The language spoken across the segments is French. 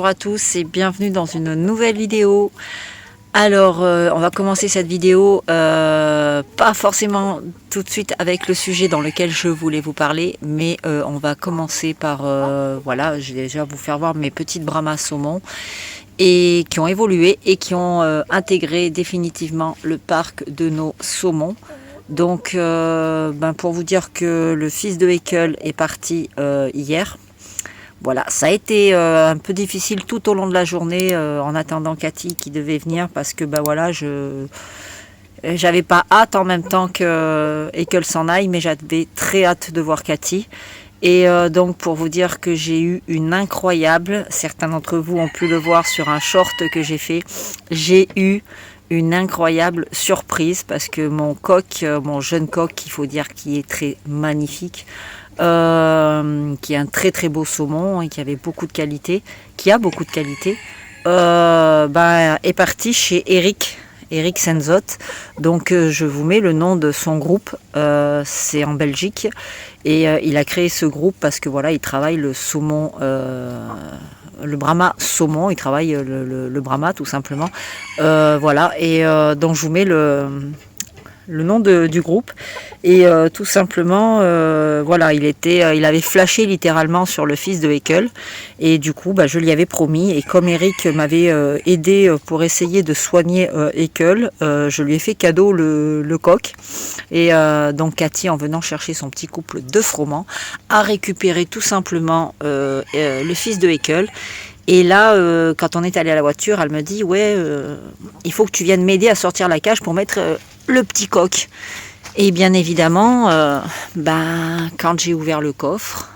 à tous et bienvenue dans une nouvelle vidéo. Alors, on va commencer cette vidéo, pas forcément tout de suite avec le sujet dans lequel je voulais vous parler, mais on va commencer par, voilà, je vais déjà vous faire voir mes petites brahmas saumons et qui ont évolué et qui ont intégré définitivement le parc de nos saumons. Donc, pour vous dire que le fils de Haeckel est parti hier. Voilà, ça a été un peu difficile tout au long de la journée en attendant Cathy qui devait venir parce que voilà, j'avais pas hâte en même temps que Haeckel s'en aille, mais j'avais très hâte de voir Cathy. Et donc pour vous dire que j'ai eu une incroyable, certains d'entre vous ont pu le voir sur un short que j'ai fait, j'ai eu une incroyable surprise parce que mon coq, mon jeune coq, il faut dire qu'il est très magnifique, qui est un très très beau saumon et qui avait beaucoup de qualité, qui a beaucoup de qualité, est parti chez Eric Senzot. Donc je vous mets le nom de son groupe, c'est en Belgique et il a créé ce groupe parce que voilà, il travaille le saumon, le brahma saumon, il travaille le brahma tout simplement, voilà, et donc je vous mets le nom du groupe et tout simplement voilà, il avait flashé littéralement sur le fils de Haeckel et du coup je lui avais promis, et comme Eric m'avait aidé pour essayer de soigner Haeckel, je lui ai fait cadeau le coq et donc Cathy, en venant chercher son petit couple de froment, a récupéré tout simplement le fils de Haeckel. Et là, quand on est allé à la voiture, elle me dit « Ouais, il faut que tu viennes m'aider à sortir la cage pour mettre le petit coq. » Et bien évidemment, quand j'ai ouvert le coffre,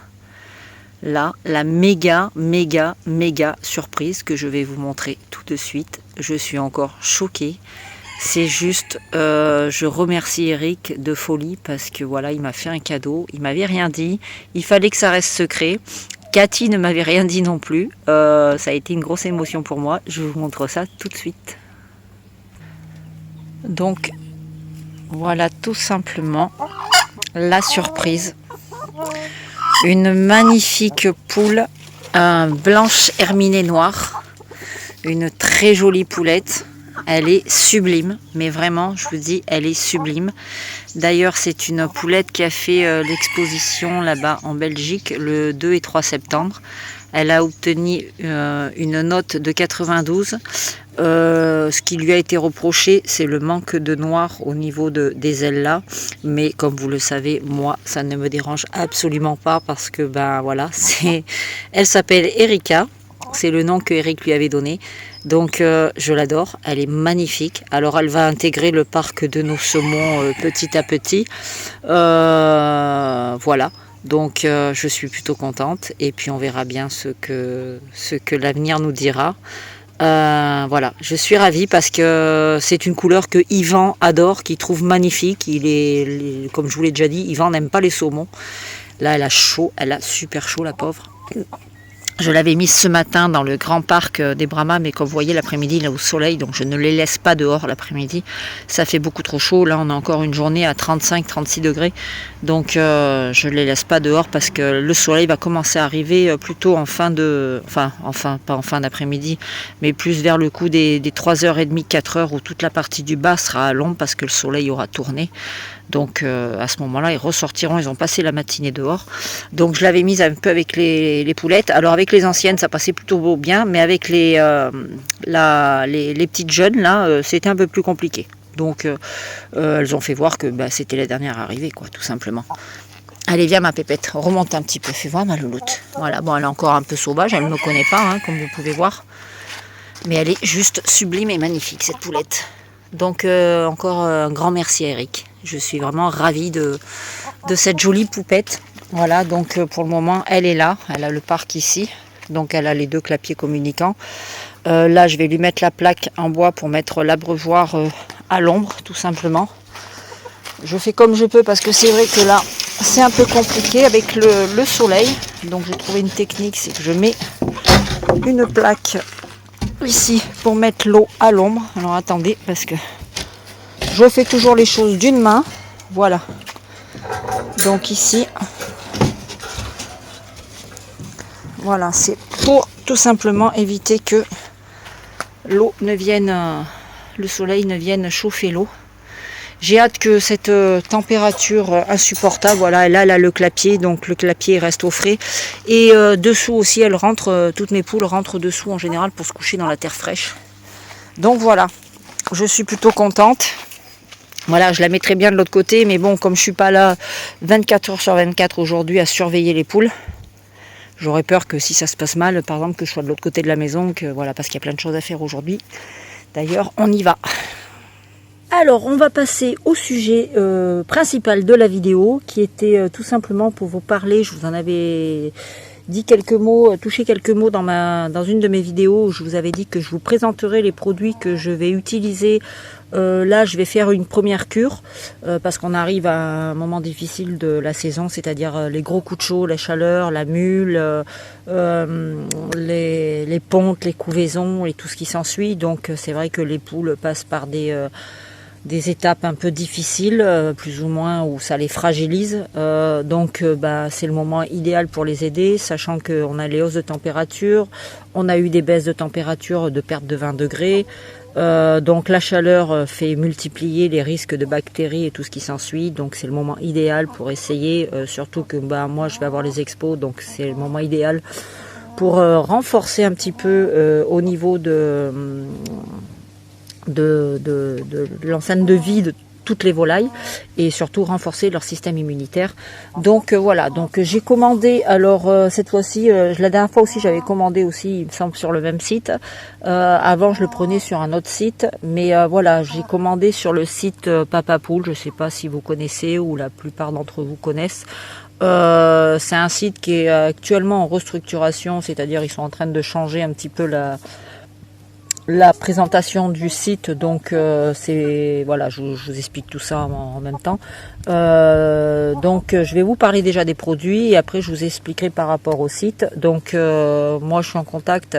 là, la méga surprise que je vais vous montrer tout de suite. Je suis encore choquée. C'est juste, je remercie Eric de folie parce que voilà, il m'a fait un cadeau. Il m'avait rien dit. Il fallait que ça reste secret. Cathy ne m'avait rien dit non plus, ça a été une grosse émotion pour moi, je vous montre ça tout de suite. Donc voilà tout simplement la surprise. Une magnifique poule, blanche herminée noire, une très jolie poulette. Elle est sublime, mais vraiment, je vous dis, elle est sublime. D'ailleurs, c'est une poulette qui a fait l'exposition là-bas en Belgique le 2 et 3 septembre. Elle a obtenu une note de 92. Ce qui lui a été reproché, c'est le manque de noir au niveau des ailes là. Mais comme vous le savez, moi, ça ne me dérange absolument pas parce que, voilà, elle s'appelle Erika. C'est le nom que Eric lui avait donné. Donc je l'adore, elle est magnifique. Alors elle va intégrer le parc de nos saumons petit à petit. Voilà, donc je suis plutôt contente. Et puis on verra bien ce que l'avenir nous dira. Voilà, je suis ravie parce que c'est une couleur que Yvan adore, qu'il trouve magnifique. Comme je vous l'ai déjà dit, Yvan n'aime pas les saumons. Là elle a chaud, elle a super chaud la pauvre. Je l'avais mise ce matin dans le grand parc des Brahmas, mais comme vous voyez, l'après-midi, il est au soleil, donc je ne les laisse pas dehors l'après-midi. Ça fait beaucoup trop chaud. Là, on a encore une journée à 35-36 degrés. Donc, je ne les laisse pas dehors parce que le soleil va commencer à arriver plutôt en fin pas en fin d'après-midi, mais plus vers le coup des 3h30, 4h, où toute la partie du bas sera à l'ombre parce que le soleil aura tourné. Donc à ce moment-là, ils ressortiront, ils ont passé la matinée dehors. Donc je l'avais mise un peu avec les poulettes. Alors avec les anciennes, ça passait plutôt bien, mais avec les petites jeunes, là, c'était un peu plus compliqué. Donc elles ont fait voir que c'était la dernière arrivée, quoi, tout simplement. Allez, viens ma pépette, remonte un petit peu, fais voir ma louloute. Voilà, bon, elle est encore un peu sauvage, elle ne me connaît pas, comme vous pouvez voir. Mais elle est juste sublime et magnifique, cette poulette. Donc encore un grand merci à Eric. Je suis vraiment ravie de cette jolie poupette. Voilà, donc pour le moment, elle est là. Elle a le parc ici. Donc elle a les 2 clapiers communicants. Là, je vais lui mettre la plaque en bois pour mettre l'abreuvoir à l'ombre, tout simplement. Je fais comme je peux parce que c'est vrai que là, c'est un peu compliqué avec le soleil. Donc j'ai trouvé une technique, c'est que je mets une plaque ici pour mettre l'eau à l'ombre. Alors attendez, parce que je fais toujours les choses d'une main. Voilà. Donc ici, voilà, c'est pour tout simplement éviter que l'eau ne vienne, le soleil ne vienne chauffer l'eau. J'ai hâte que cette température insupportable, voilà, là le clapier, donc le clapier reste au frais. Et dessous aussi, elle rentre, toutes mes poules rentrent dessous en général pour se coucher dans la terre fraîche. Donc voilà, je suis plutôt contente. Voilà, je la mettrai bien de l'autre côté, mais bon, comme je suis pas là 24 heures sur 24 aujourd'hui à surveiller les poules, j'aurais peur que si ça se passe mal, par exemple, que je sois de l'autre côté de la maison, que voilà, parce qu'il y a plein de choses à faire aujourd'hui. D'ailleurs, on y va. Alors, on va passer au sujet principal de la vidéo, qui était tout simplement pour vous parler, je vous en avais dit quelques mots, touché quelques mots dans une de mes vidéos, où je vous avais dit que je vous présenterai les produits que je vais utiliser. Là, je vais faire une première cure, parce qu'on arrive à un moment difficile de la saison, c'est-à-dire les gros coups de chaud, la chaleur, la mule, les pontes, les couvaisons et tout ce qui s'ensuit. Donc, c'est vrai que les poules passent par des étapes un peu difficiles, plus ou moins, où ça les fragilise. Donc c'est le moment idéal pour les aider, sachant qu'on a les hausses de température, on a eu des baisses de température de perte de 20 degrés. Donc la chaleur fait multiplier les risques de bactéries et tout ce qui s'ensuit. Donc c'est le moment idéal pour essayer, surtout que moi je vais avoir les expos, donc c'est le moment idéal pour renforcer un petit peu au niveau de l'enceinte de vie de toutes les volailles et surtout renforcer leur système immunitaire. Donc voilà, donc j'ai commandé, alors cette fois-ci, la dernière fois aussi j'avais commandé aussi, il me semble, sur le même site. Avant je le prenais sur un autre site, mais voilà, j'ai commandé sur le site Papa Poule, je ne sais pas si vous connaissez ou la plupart d'entre vous connaissent. C'est un site qui est actuellement en restructuration, c'est-à-dire ils sont en train de changer un petit peu la présentation du site, donc c'est voilà, je vous explique tout ça en même temps. Donc je vais vous parler déjà des produits et après je vous expliquerai par rapport au site. Donc moi je suis en contact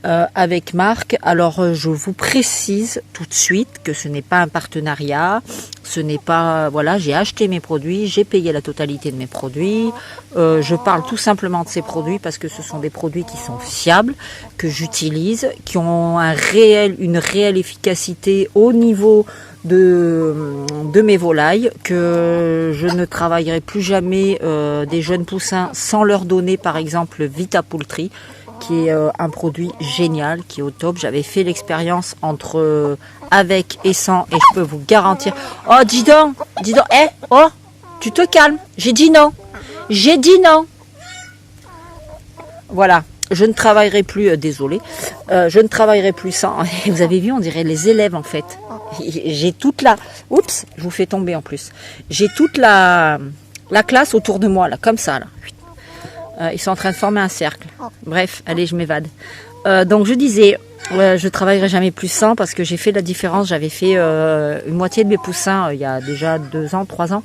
avec Marc. Alors je vous précise tout de suite que ce n'est pas un partenariat, ce n'est pas, voilà, j'ai acheté mes produits, j'ai payé la totalité de mes produits, je parle tout simplement de ces produits parce que ce sont des produits qui sont fiables, que j'utilise, qui ont une réelle efficacité au niveau de mes volailles, que je ne travaillerai plus jamais des jeunes poussins sans leur donner par exemple Vita Poultry, qui est un produit génial, qui est au top. J'avais fait l'expérience entre avec et sans, et je peux vous garantir. Oh, dis donc, oh, tu te calmes. J'ai dit non. Voilà, je ne travaillerai plus, désolé, je ne travaillerai plus sans. Vous avez vu, on dirait les élèves en fait. J'ai toute la, oups, je vous fais tomber en plus. J'ai toute la classe autour de moi là, comme ça là. Ils sont en train de former un cercle. Bref, allez, je m'évade. Donc je disais, je travaillerai jamais plus sans parce que j'ai fait la différence. J'avais fait une moitié de mes poussins il y a déjà 3 ans.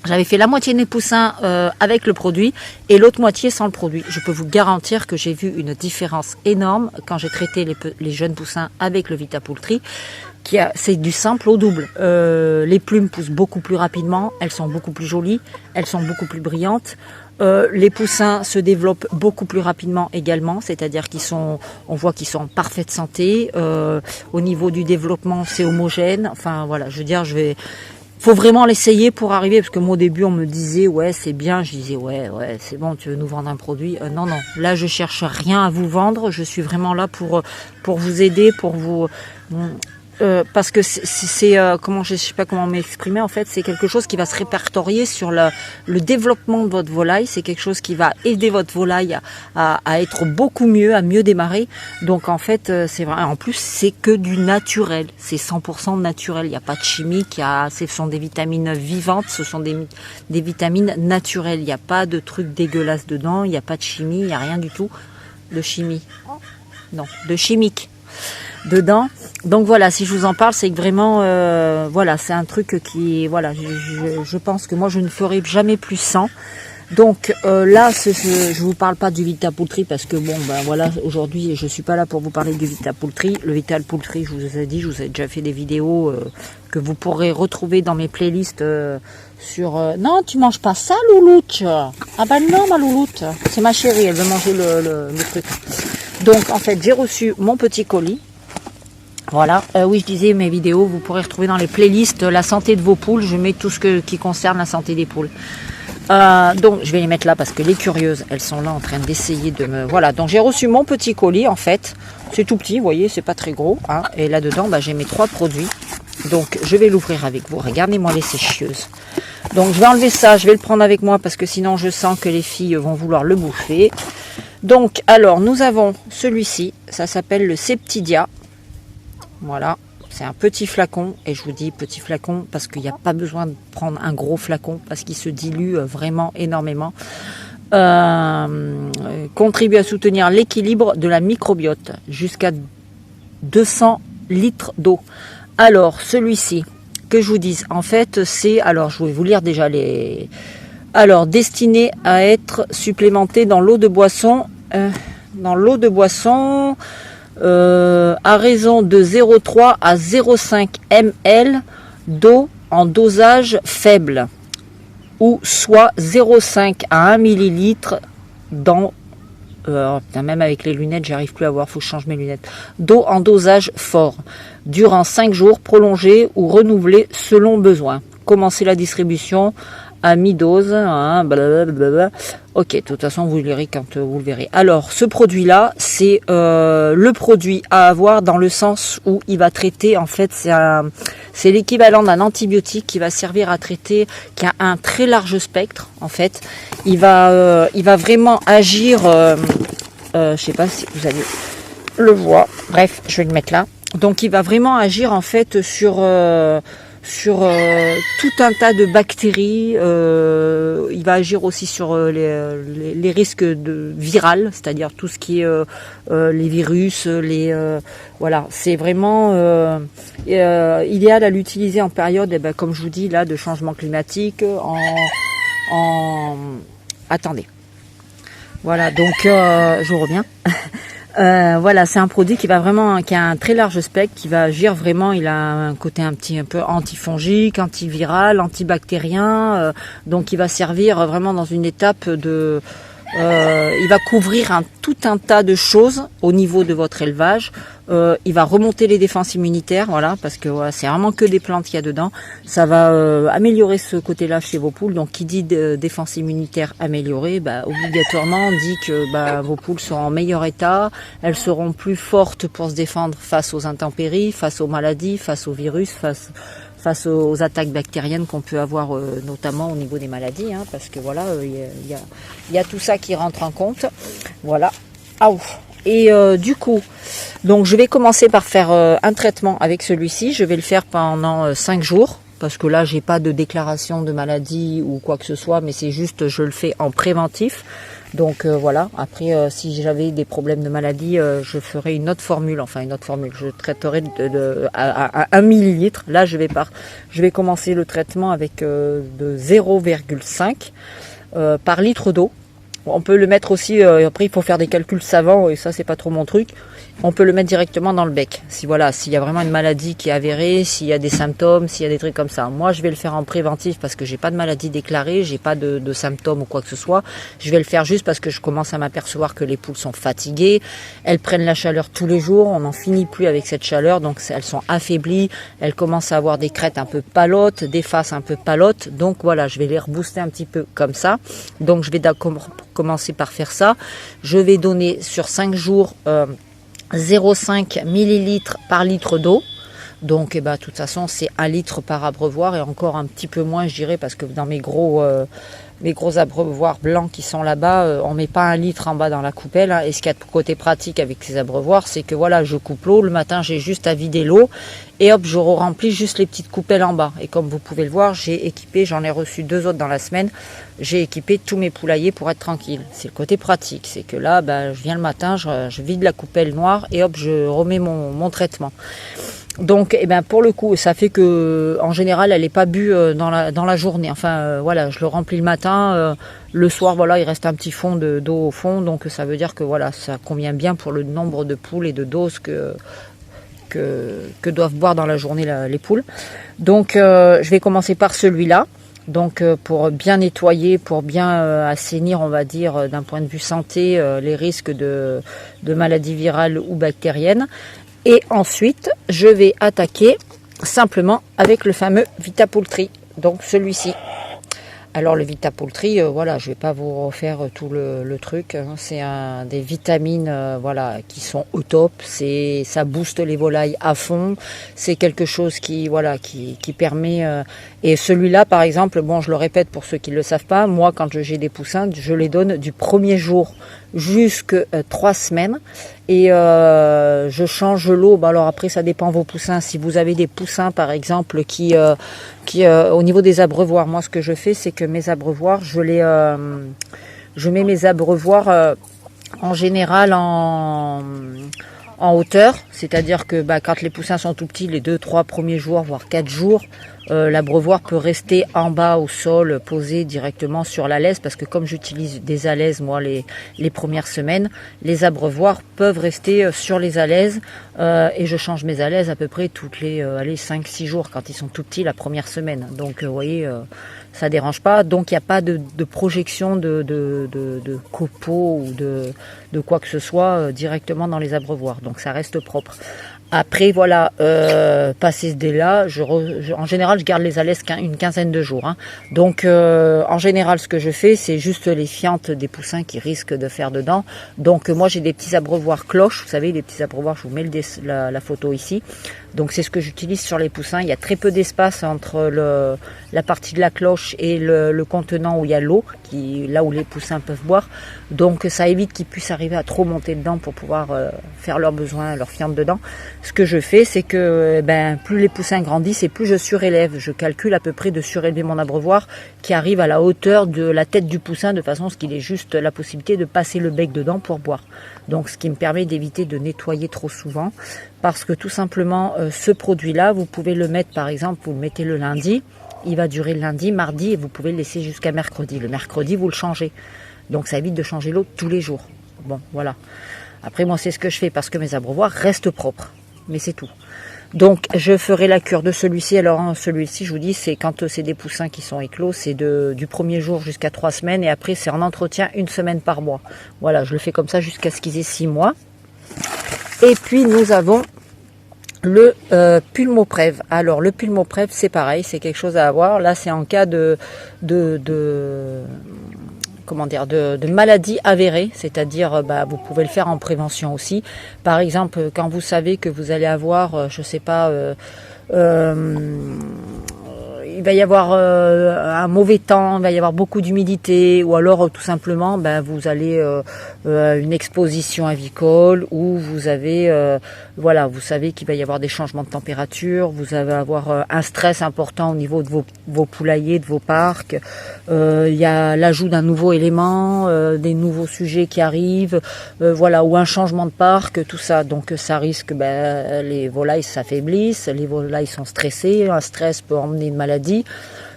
J'avais fait la moitié de mes poussins avec le produit et l'autre moitié sans le produit. Je peux vous garantir que j'ai vu une différence énorme quand j'ai traité les jeunes poussins avec le Vita Poultry. C'est du simple au double. Les plumes poussent beaucoup plus rapidement, elles sont beaucoup plus jolies, elles sont beaucoup plus brillantes. Les poussins se développent beaucoup plus rapidement également, c'est-à-dire on voit qu'ils sont en parfaite santé. Au niveau du développement, c'est homogène. Enfin voilà, je veux dire, faut vraiment l'essayer pour arriver, parce que moi au début on me disait ouais c'est bien, je disais ouais c'est bon, tu veux nous vendre un produit, non, là je cherche rien à vous vendre, je suis vraiment là pour vous aider, pour vous parce que c'est comment, je sais pas comment m'exprimer, en fait c'est quelque chose qui va se répertorier sur le développement de votre volaille, c'est quelque chose qui va aider votre volaille à être beaucoup mieux, à mieux démarrer. Donc en fait c'est vrai, en plus c'est que du naturel, c'est 100% naturel, il n'y a pas de chimique, ce sont des vitamines vivantes, ce sont des vitamines naturelles, il n'y a pas de trucs dégueulasses dedans, il n'y a pas de chimie, il n'y a rien du tout de chimie, non, de chimique dedans. Donc voilà, si je vous en parle, c'est que vraiment voilà, c'est un truc qui, voilà, je pense que moi je ne ferai jamais plus sans. Donc là, je vous parle pas du Vital Poultry parce que bon, ben voilà, aujourd'hui, je suis pas là pour vous parler du Vital Poultry. Le Vital Poultry, je vous ai dit, je vous ai déjà fait des vidéos que vous pourrez retrouver dans mes playlists sur... Non, tu manges pas ça, Louloute. Ah ben non, ma Louloute. C'est ma chérie, elle veut manger le truc. Donc, en fait, j'ai reçu mon petit colis. Voilà, oui, je disais, mes vidéos, vous pourrez retrouver dans les playlists la santé de vos poules. Je mets tout ce qui concerne la santé des poules. Donc je vais les mettre là parce que les curieuses, elles sont là en train d'essayer de me... Voilà, donc j'ai reçu mon petit colis en fait. C'est tout petit, vous voyez, c'est pas très gros. Hein, et là-dedans, bah, j'ai mes 3 produits. Donc je vais l'ouvrir avec vous. Regardez-moi les sécheuses. Donc je vais enlever ça, je vais le prendre avec moi parce que sinon je sens que les filles vont vouloir le bouffer. Donc alors, nous avons celui-ci, ça s'appelle le Septidia. Voilà. C'est un petit flacon, et je vous dis petit flacon parce qu'il n'y a pas besoin de prendre un gros flacon parce qu'il se dilue vraiment énormément. Contribue à soutenir l'équilibre de la microbiote jusqu'à 200 litres d'eau. Alors celui-ci, que je vous dise, en fait c'est, alors je vais vous lire déjà les... Alors destiné à être supplémenté dans l'eau de boisson, à raison de 0,3 à 0,5 ml d'eau en dosage faible, ou soit 0,5 à 1 ml dans... même avec les lunettes, j'arrive plus à voir, faut que je change mes lunettes. D'eau en dosage fort, durant 5 jours, prolongé ou renouvelé selon besoin. Commencez la distribution à mi-dose, hein, blablabla. Ok, de toute façon vous le verrez quand vous le verrez. Alors ce produit là, c'est le produit à avoir dans le sens où il va traiter, en fait c'est l'équivalent d'un antibiotique qui va servir à traiter, qui a un très large spectre en fait. Il va vraiment agir, je sais pas si vous allez le voir, bref je vais le mettre là. Donc il va vraiment agir en fait sur tout un tas de bactéries. Il va agir aussi sur les risques virales, c'est-à-dire tout ce qui est les virus, voilà. C'est vraiment idéal à l'utiliser en période, comme je vous dis là, de changement climatique. Attendez. Voilà, donc je reviens. Voilà, c'est un produit qui a un très large spectre, qui va agir vraiment, il a un côté un peu antifongique, antiviral, antibactérien, donc il va servir vraiment dans une étape de... il va couvrir tout un tas de choses au niveau de votre élevage. Il va remonter les défenses immunitaires, voilà, parce que voilà, c'est vraiment que des plantes qu'il y a dedans. Ça va améliorer ce côté-là chez vos poules. Donc, qui dit défense immunitaire améliorée, obligatoirement, on dit que vos poules seront en meilleur état. Elles seront plus fortes pour se défendre face aux intempéries, face aux maladies, face aux virus, face aux attaques bactériennes qu'on peut avoir notamment au niveau des maladies, hein, parce que voilà, il y a tout ça qui rentre en compte. Voilà. Et du coup, donc je vais commencer par faire un traitement avec celui-ci. Je vais le faire pendant 5 jours. Parce que là, j'ai pas de déclaration de maladie ou quoi que ce soit, mais c'est juste, je le fais en préventif. Donc voilà, après, si j'avais des problèmes de maladie, je ferai une autre formule. Enfin, une autre formule, je traiterai à 1 millilitre. Là, je vais commencer le traitement avec de 0,5 par litre d'eau. On peut le mettre aussi, après il faut faire des calculs savants et ça c'est pas trop mon truc. On peut le mettre directement dans le bec. S'il y a vraiment une maladie qui est avérée, s'il y a des symptômes, s'il y a des trucs comme ça. Moi je vais le faire en préventif parce que j'ai pas de maladie déclarée, j'ai pas de symptômes ou quoi que ce soit. Je vais le faire juste parce que je commence à m'apercevoir que les poules sont fatiguées. Elles prennent la chaleur tous les jours, on n'en finit plus avec cette chaleur, donc elles sont affaiblies. Elles commencent à avoir des crêtes un peu palotes, des faces un peu palotes. Donc voilà, je vais les rebooster un petit peu comme ça. Donc je vais commencer par faire ça. Je vais donner sur 5 jours 0,5 ml par litre d'eau. Donc de toute façon c'est 1 litre par abreuvoir et encore un petit peu moins je dirais parce que dans mes gros abreuvoirs blancs qui sont là-bas, on met pas 1 litre en bas dans la coupelle, hein. Et ce qu'il y a de côté pratique avec ces abreuvoirs, c'est que voilà, je coupe l'eau, le matin j'ai juste à vider l'eau et hop, je remplis juste les petites coupelles en bas. Et comme vous pouvez le voir, j'en ai reçu 2 autres dans la semaine, j'ai équipé tous mes poulaillers pour être tranquille. C'est le côté pratique, c'est que là, je viens le matin, je vide la coupelle noire et hop, je remets mon traitement. Donc, pour le coup, ça fait que, en général, elle n'est pas bue dans la journée. Enfin, voilà, je le remplis le matin. matin, le soir, voilà, il reste un petit fond d'eau au fond, donc ça veut dire que voilà, ça convient bien pour le nombre de poules et de doses que doivent boire dans la journée les poules. Donc je vais commencer par celui-là. Donc pour bien nettoyer, pour bien assainir, on va dire, d'un point de vue santé, les risques de maladies virales ou bactériennes. Et ensuite, je vais attaquer simplement avec le fameux Vitapoultry, donc celui-ci. Alors le Vitapoultry, voilà, je vais pas vous refaire tout le truc. Hein. C'est des vitamines, voilà, qui sont au top. Ça booste les volailles à fond. C'est quelque chose qui, voilà, qui permet. Et celui-là, par exemple, bon, je le répète pour ceux qui ne le savent pas, moi, quand j'ai des poussins, je les donne du premier jour jusque 3 semaines. Et je change l'eau. Bah, alors après, ça dépend de vos poussins. Si vous avez des poussins, par exemple, qui au niveau des abreuvoirs, moi, ce que je fais, c'est que mes abreuvoirs, je mets mes abreuvoirs en général en hauteur. C'est-à-dire que quand les poussins sont tout petits, les 2-3 premiers jours, voire 4 jours, l'abreuvoir peut rester en bas au sol, posé directement sur la laisse, parce que comme j'utilise des alaises, moi, les premières semaines, les abreuvoirs peuvent rester sur les alaises, et je change mes alaises à peu près toutes les 5-6 jours quand ils sont tout petits la première semaine. Donc vous voyez, ça dérange pas. Donc il n'y a pas de projection de copeaux ou de quoi que ce soit directement dans les abreuvoirs. Donc ça reste propre. Après, voilà, passé ce délai-là, en général, je garde les alaises une quinzaine de jours. Hein. Donc, en général, ce que je fais, c'est juste les fientes des poussins qui risquent de faire dedans. Donc, moi, j'ai des petits abreuvoirs cloches. Vous savez, les petits abreuvoirs, je vous mets la photo ici. Donc, c'est ce que j'utilise sur les poussins. Il y a très peu d'espace entre la partie de la cloche et le contenant où il y a l'eau, là où les poussins peuvent boire. Donc, ça évite qu'ils puissent arriver à trop monter dedans pour pouvoir faire leurs besoins, leurs fientes dedans. Ce que je fais, c'est que plus les poussins grandissent et plus je surélève. Je calcule à peu près de surélever mon abreuvoir qui arrive à la hauteur de la tête du poussin, de façon à ce qu'il ait juste la possibilité de passer le bec dedans pour boire. Donc ce qui me permet d'éviter de nettoyer trop souvent, parce que tout simplement ce produit-là, vous pouvez le mettre, par exemple, vous le mettez le lundi, il va durer le lundi, mardi, et vous pouvez le laisser jusqu'à mercredi. Le mercredi, vous le changez. Donc ça évite de changer l'eau tous les jours. Bon, voilà. Après, moi, c'est ce que je fais parce que mes abreuvoirs restent propres. Mais c'est tout. Donc, je ferai la cure de celui-ci. Alors, celui-ci, je vous dis, c'est quand c'est des poussins qui sont éclos, c'est du premier jour jusqu'à 3 semaines. Et après, c'est en entretien 1 semaine par mois. Voilà, je le fais comme ça jusqu'à ce qu'ils aient 6 mois. Et puis, nous avons le Pulmoprev. Alors, le Pulmoprev, c'est pareil, c'est quelque chose à avoir. Là, c'est en cas de maladies avérées, c'est-à-dire vous pouvez le faire en prévention aussi. Par exemple, quand vous savez que vous allez avoir, je sais pas, il va y avoir un mauvais temps, il va y avoir beaucoup d'humidité, ou alors tout simplement vous allez une exposition avicole, où vous avez voilà, vous savez qu'il va y avoir des changements de température, vous allez avoir un stress important au niveau de vos poulaillers, de vos parcs, il y a l'ajout d'un nouveau élément, des nouveaux sujets qui arrivent, voilà, ou un changement de parc, tout ça. Donc ça risque, les volailles s'affaiblissent, les volailles sont stressées, un stress peut emmener une maladie,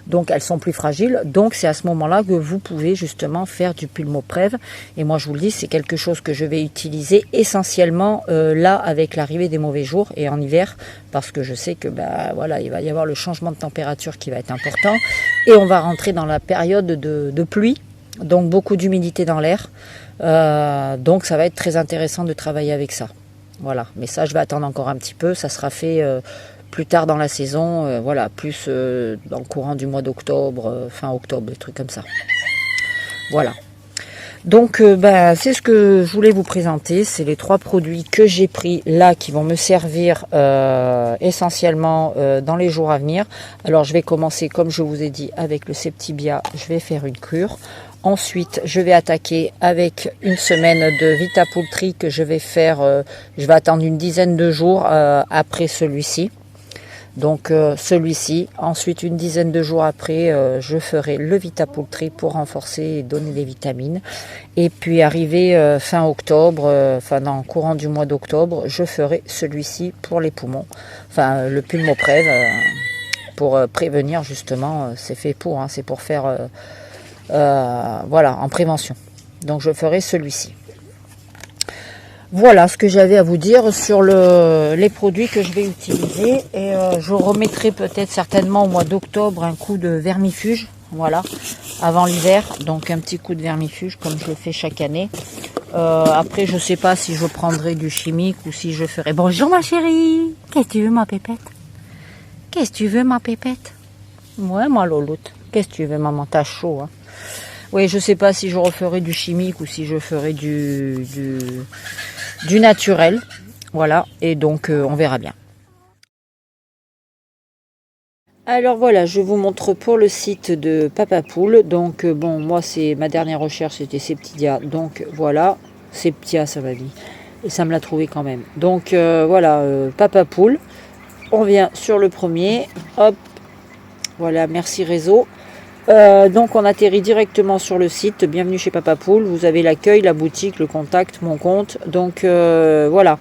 donc elles sont plus fragiles. Donc c'est à ce moment-là que vous pouvez justement faire du Pulmoprev. Et moi je vous le dis, c'est quelque chose que je vais utiliser essentiellement là avec l'arrivée des mauvais jours et en hiver, parce que je sais que voilà, il va y avoir le changement de température qui va être important et on va rentrer dans la période de pluie, donc beaucoup d'humidité dans l'air, donc ça va être très intéressant de travailler avec ça. Voilà, mais ça je vais attendre encore un petit peu, ça sera fait plus tard dans la saison, voilà, plus dans le courant du mois d'octobre, fin octobre, des trucs comme ça. Voilà. Donc c'est ce que je voulais vous présenter, c'est les 3 produits que j'ai pris là qui vont me servir essentiellement dans les jours à venir. Alors je vais commencer, comme je vous ai dit, avec le Septibia, je vais faire une cure. Ensuite, je vais attaquer avec 1 semaine de Vitapoultry que je vais faire, je vais attendre une dizaine de jours après celui-ci. Donc celui-ci, ensuite une dizaine de jours après, je ferai le Vitapoultry pour renforcer et donner des vitamines. Et puis arrivé fin octobre, dans le courant du mois d'octobre, je ferai celui-ci pour les poumons, enfin le Pulmoprev, pour prévenir justement, c'est fait pour, c'est pour faire voilà, en prévention. Donc je ferai celui-ci. Voilà ce que j'avais à vous dire sur les produits que je vais utiliser. Et je remettrai peut-être certainement au mois d'octobre un coup de vermifuge. Voilà, avant l'hiver. Donc un petit coup de vermifuge comme je le fais chaque année. Après, je sais pas si je prendrai du chimique ou si je ferai... Bonjour ma chérie. Qu'est-ce que tu veux ma pépette? Qu'est-ce que tu veux ma pépette? Ouais ma loloute. Qu'est-ce que tu veux maman? T'as chaud hein. Oui, je sais pas si je referai du chimique ou si je ferai du naturel. Voilà, et donc on verra bien. Alors voilà, je vous montre pour le site de Papa Poule. Donc bon, moi c'est ma dernière recherche, c'était Septidia. Donc voilà, Septia ça m'a dit. Et ça me l'a trouvé quand même. Donc voilà, Papa Poule. On vient sur le premier. Hop, voilà, merci réseau. Donc on atterrit directement sur le site. Bienvenue chez Papa Poule. Vous avez l'accueil, la boutique, le contact, mon compte. Donc voilà.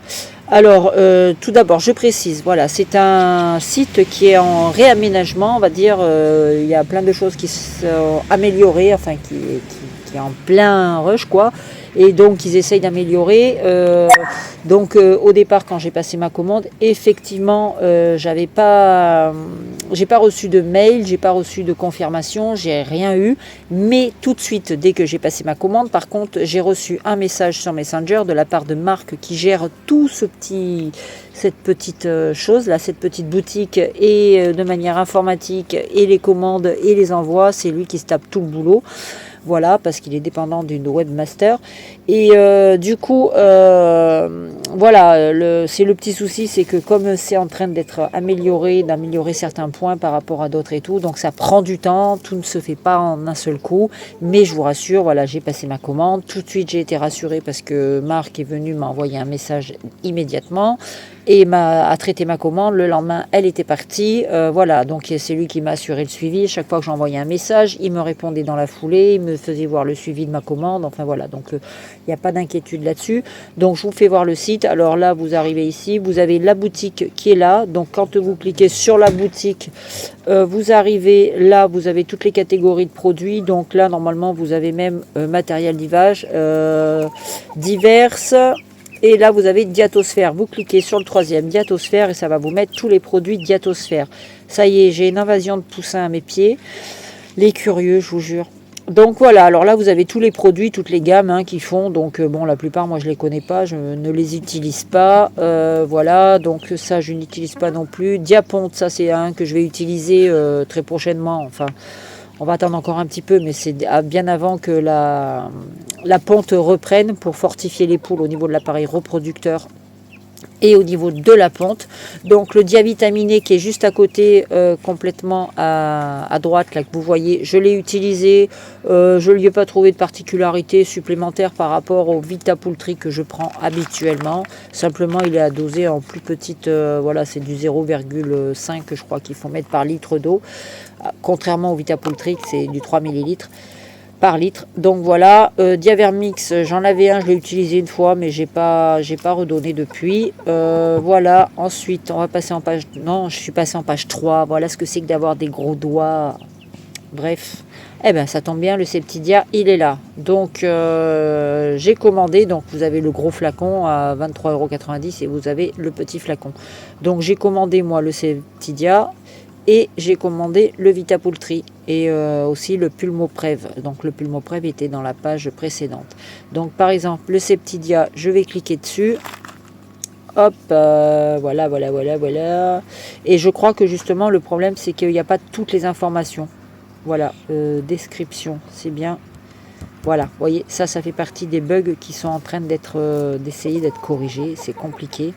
Alors tout d'abord je précise, voilà, c'est un site qui est en réaménagement, on va dire. Il y a plein de choses qui sont améliorées, enfin qui est en plein rush quoi. Et donc ils essayent d'améliorer. Donc au départ quand j'ai passé ma commande, effectivement j'ai pas reçu de mail, j'ai pas reçu de confirmation, j'ai rien eu. Mais tout de suite dès que j'ai passé ma commande, par contre j'ai reçu un message sur Messenger de la part de Marc qui gère tout cette petite chose là, cette petite boutique et de manière informatique et les commandes et les envois, c'est lui qui se tape tout le boulot. Voilà, parce qu'il est dépendant d'une webmaster. Et du coup, voilà, c'est le petit souci, c'est que comme c'est en train d'être amélioré, d'améliorer certains points par rapport à d'autres et tout, donc ça prend du temps, tout ne se fait pas en un seul coup. Mais je vous rassure, voilà, j'ai passé ma commande. Tout de suite, j'ai été rassurée parce que Marc est venu m'envoyer un message immédiatement et a traité ma commande. Le lendemain, elle était partie. Voilà, donc c'est lui qui m'a assuré le suivi. Chaque fois que j'envoyais un message, il me répondait dans la foulée, il me faisait voir le suivi de ma commande. Enfin voilà, donc il n'y a pas d'inquiétude là-dessus. Donc je vous fais voir le site. Alors là, vous arrivez ici, vous avez la boutique qui est là. Donc quand vous cliquez sur la boutique, vous arrivez là, vous avez toutes les catégories de produits. Donc là, normalement, vous avez même matériel d'ivage diverses. Et là, vous avez Diatosphère. Vous cliquez sur le troisième, Diatosphère, et ça va vous mettre tous les produits Diatosphère. Ça y est, j'ai une invasion de poussins à mes pieds. Les curieux, je vous jure. Donc voilà, alors là, vous avez tous les produits, toutes les gammes qui font. Donc bon, la plupart, moi, je ne les connais pas, je ne les utilise pas. Voilà, donc ça, je n'utilise pas non plus. Diaponte, ça, c'est un que je vais utiliser très prochainement. Enfin, on va attendre encore un petit peu, mais c'est bien avant que la ponte reprenne pour fortifier les poules au niveau de l'appareil reproducteur et au niveau de la ponte. Donc le diavitaminé qui est juste à côté, complètement à droite, là que vous voyez, je l'ai utilisé. Je ne lui ai pas trouvé de particularité supplémentaire par rapport au Vitapoultry que je prends habituellement. Simplement, il est à doser en plus petite, voilà, c'est du 0,5 je crois qu'il faut mettre par litre d'eau. Contrairement au Vitapoultry, c'est du 3 ml par litre. Donc voilà, Diavermix, j'en avais un, je l'ai utilisé une fois, mais j'ai pas redonné depuis. Voilà, ensuite, on va passer en page... Non, je suis passée en page 3. Voilà ce que c'est que d'avoir des gros doigts. Bref, eh ben ça tombe bien, le Septidia, il est là. Donc, j'ai commandé, donc vous avez le gros flacon à 23,90 € et vous avez le petit flacon. Donc j'ai commandé, moi, le Septidia. Et j'ai commandé le Vitapoultry et aussi le Pulmoprev. Donc le Pulmoprev était dans la page précédente. Donc par exemple, le Septidia, je vais cliquer dessus. Hop, voilà. Et je crois que justement le problème c'est qu'il n'y a pas toutes les informations. Voilà, description, c'est bien. Voilà, vous voyez, ça fait partie des bugs qui sont en train d'essayer d'être corrigés. C'est compliqué.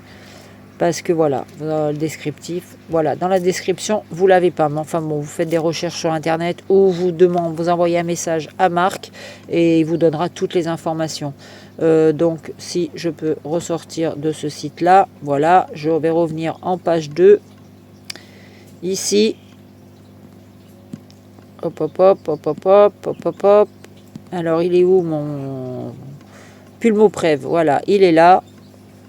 Parce que voilà, dans le descriptif, voilà, dans la description, vous l'avez pas. Mais enfin bon, vous faites des recherches sur internet ou vous envoyez un message à Marc et il vous donnera toutes les informations. Donc si je peux ressortir de ce site-là, voilà, je vais revenir en page 2. Ici. Hop. Alors il est où mon Pulmoprev? Voilà, il est là.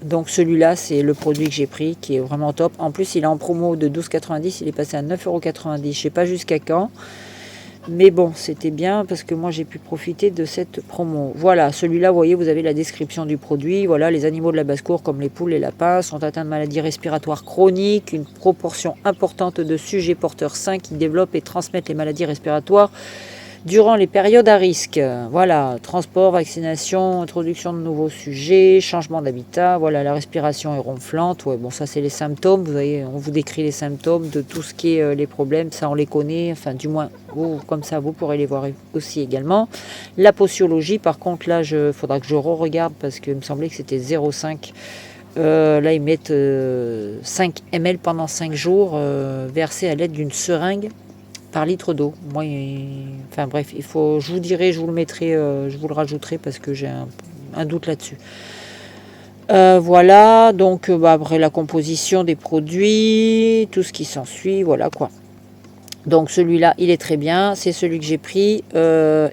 Donc celui-là, c'est le produit que j'ai pris, qui est vraiment top. En plus, il est en promo de 12,90 €. Il est passé à 9,90 €. Je ne sais pas jusqu'à quand. Mais bon, c'était bien parce que moi j'ai pu profiter de cette promo. Voilà, celui-là, vous voyez, vous avez la description du produit. Voilà, les animaux de la basse-cour comme les poules et les lapins sont atteints de maladies respiratoires chroniques. Une proportion importante de sujets porteurs sains qui développent et transmettent les maladies respiratoires durant les périodes à risque. Voilà, transport, vaccination, introduction de nouveaux sujets, changement d'habitat. Voilà, la respiration est ronflante. Ouais, bon, ça c'est les symptômes. Vous voyez, on vous décrit les symptômes de tout ce qui est les problèmes. Ça, on les connaît. Enfin, du moins, vous, comme ça, vous pourrez les voir aussi également. La posologie, par contre, là, il faudra que je re-regarde parce qu'il me semblait que c'était 0,5. Là, ils mettent 5 ml pendant 5 jours, versés à l'aide d'une seringue par litre d'eau. Moi, enfin bref, il faut, je vous dirai, je vous le mettrai, je vous le rajouterai parce que j'ai un doute là-dessus. Voilà, donc après la composition des produits, tout ce qui s'ensuit, voilà quoi. Donc celui-là, il est très bien, c'est celui que j'ai pris.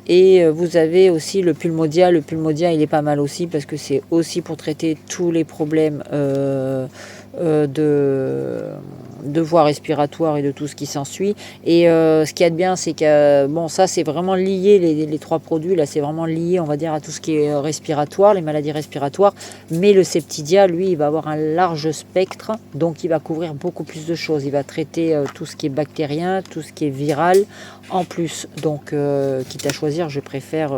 Et vous avez aussi le Pulmodia. Le Pulmodia, il est pas mal aussi parce que c'est aussi pour traiter tous les problèmes de voies respiratoires et de tout ce qui s'ensuit. Et ce qu'il y a de bien, c'est que bon, ça c'est vraiment lié, les trois produits là, c'est vraiment lié, on va dire, à tout ce qui est respiratoire, les maladies respiratoires. Mais le Septidia, lui, il va avoir un large spectre, donc il va couvrir beaucoup plus de choses. Il va traiter tout ce qui est bactérien, tout ce qui est viral en plus. Donc quitte à choisir, je préfère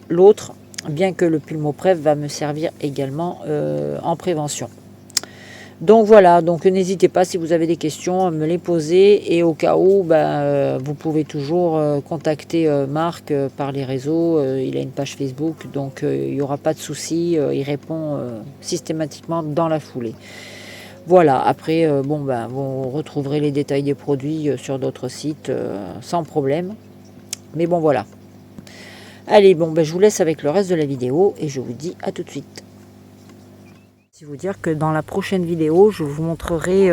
l'autre, bien que le Pulmoprev va me servir également en prévention. Donc voilà, donc n'hésitez pas si vous avez des questions à me les poser, et au cas où, vous pouvez toujours contacter Marc par les réseaux. Il a une page Facebook, donc il n'y aura pas de souci, il répond systématiquement dans la foulée. Voilà, après, vous retrouverez les détails des produits sur d'autres sites sans problème. Mais bon, voilà. Allez, je vous laisse avec le reste de la vidéo et je vous dis à tout de suite. Je vais vous dire que dans la prochaine vidéo, je vous montrerai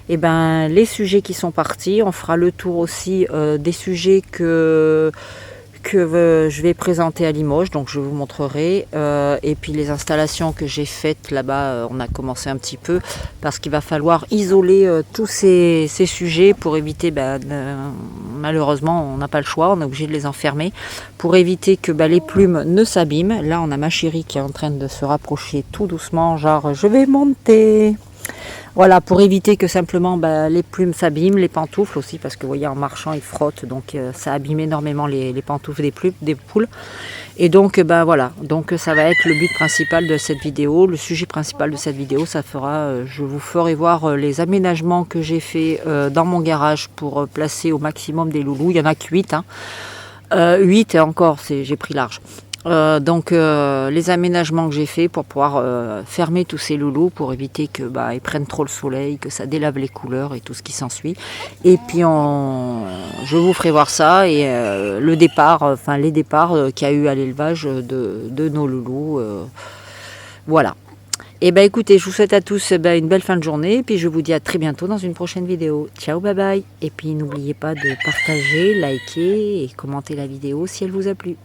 les sujets qui sont partis. On fera le tour aussi des sujets que je vais présenter à Limoges, donc je vous montrerai. Et puis les installations que j'ai faites là-bas, on a commencé un petit peu parce qu'il va falloir isoler tous ces sujets pour éviter, malheureusement on n'a pas le choix, on est obligé de les enfermer pour éviter que les plumes ne s'abîment. Là on a ma chérie qui est en train de se rapprocher tout doucement, genre je vais monter. Voilà, pour éviter que simplement les plumes s'abîment, les pantoufles aussi, parce que vous voyez en marchant ils frottent, donc ça abîme énormément les pantoufles des poules. Et donc voilà, donc ça va être le but principal de cette vidéo, le sujet principal de cette vidéo, ça fera, je vous ferai voir les aménagements que j'ai fait dans mon garage pour placer au maximum des loulous. Il y en a que 8, 8 et encore, j'ai pris large. Les aménagements que j'ai fait pour pouvoir fermer tous ces loulous pour éviter que ils prennent trop le soleil, que ça délave les couleurs et tout ce qui s'ensuit. Et puis je vous ferai voir ça et les départs qu'il y a eu à l'élevage de nos loulous. Voilà. Et écoutez, je vous souhaite à tous une belle fin de journée, et puis je vous dis à très bientôt dans une prochaine vidéo. Ciao, bye bye. Et puis n'oubliez pas de partager, liker et commenter la vidéo si elle vous a plu.